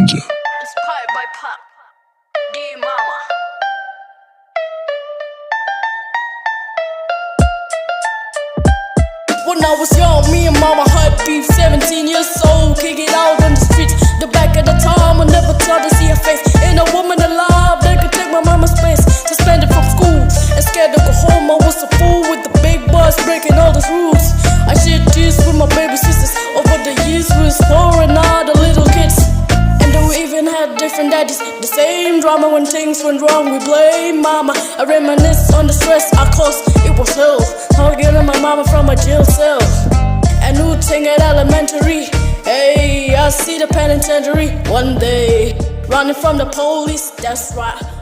danger. Inspired by 2pac-Dear mama. When I was young, me and mama had beef. 17 years old, kick it out on the streets. The back of the time, I never thought to see her face. Ain't a woman alive that could take my mama's place. Suspended from school and scared to go home. I was a fool with the big boys breaking all the rules. I shared tears with my baby sisters. Over the years, we was pouring out the little kids. And then we even had different daddies. The same drama when things went wrong, we blame mama. I reminisce on the stress I caused, it was hell. How getting my mama from a jail cell. A new thing at elementary. Hey, I see the penitentiary one day. Running from the police, that's right.